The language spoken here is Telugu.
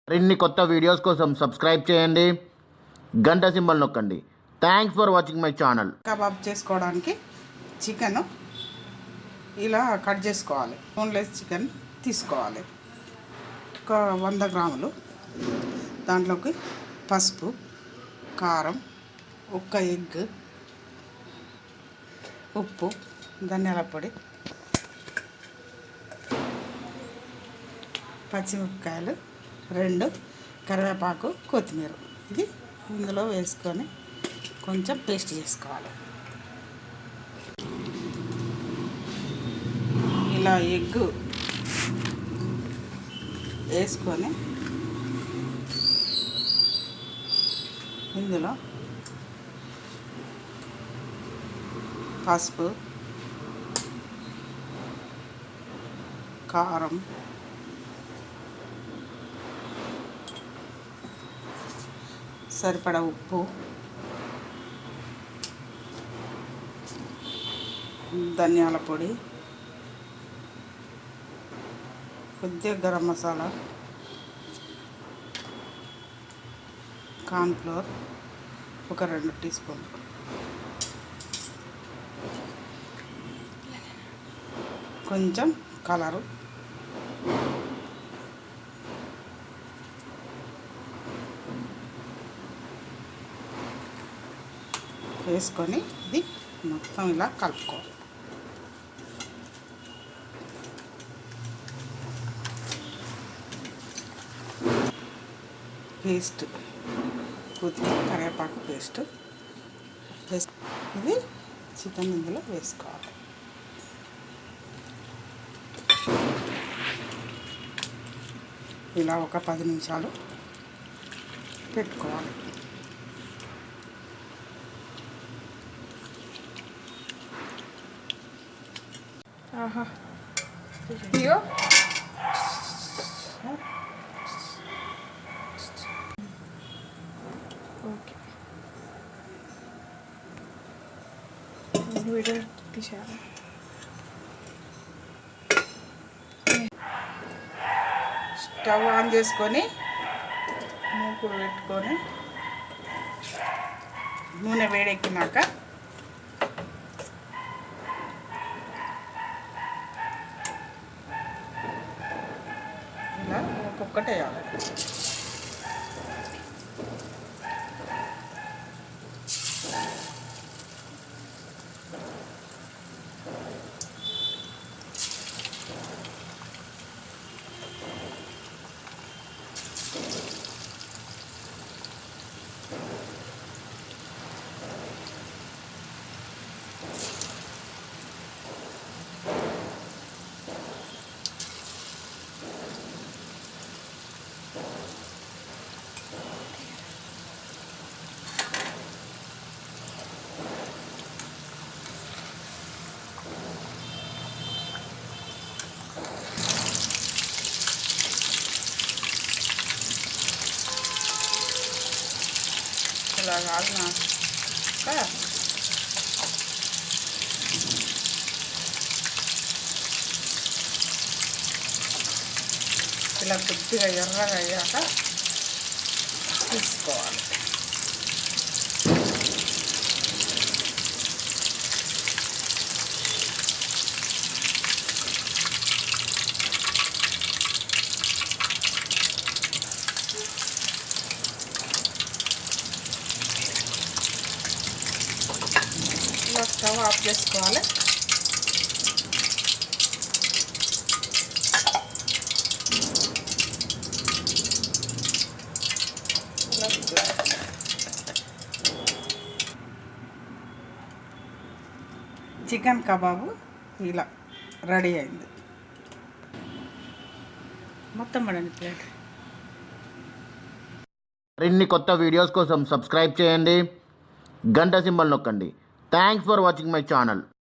మరిన్ని కొత్త వీడియోస్ కోసం సబ్స్క్రైబ్ చేయండి, గంట సింబల్ నొక్కండి. Thanks for watching my channel. Kebab చేసుకోవడానికి చికెన్ ఇలా కట్ చేసుకోవాలి. బోన్లెస్ చికెన్ తీసుకోవాలి. ఒక 100 గ్రాములు. దాంట్లోకి పసుపు, కారం, ఒక్క ఎగ్, ఉప్పు, ధనియాల పొడి, పచ్చిమిరపకాయలు 2, కరివేపాకు, కొత్తిమీర. ఇది ఇందులో వేసుకొని కొంచెం పేస్ట్ చేసుకోవాలి. ఇలా ఎగ్ వేసుకొని ఇందులో పసుపు, కారం, సరిపడా ఉప్పు, ధనియాల పొడి, కొద్దిగా గరం మసాలా, కార్న్ఫ్లోర్ ఒక 2 టీ స్పూన్లు, కొంచెం కలరు, వేసుకొని ఇది మొత్తం ఇలా కలుపుకోవాలి. పేస్ట్, కొత్తిమీర, కరివేపాకు పేస్ట్ ఇది చికెన్ ఇందులో వేసుకోవాలి. ఇలా ఒక 10 నిమిషాలు పెట్టుకోవాలి. ఇయో ఓకే, వీడియో తీసాను. స్టవ్ ఆన్ చేసుకొని మూకుడు పెట్టుకొని నూనె వేడెక్కినాక ఇలా ఒక్కొక్కటి వేయాలి. ఇలా కాగినాక ఇలా కొద్దిగా ఎర్రగా అయ్యాక తీసుకోవాలి. స్టవ్ ఆఫ్ చేసుకోవాలి. చికెన్ కబాబు ఇలా రెడీ అయింది. మొత్తం పడండి ప్లేట్. మరిన్ని కొత్త వీడియోస్ కోసం సబ్స్క్రైబ్ చేయండి, గంట సింబల్ నొక్కండి. Thanks for watching my channel.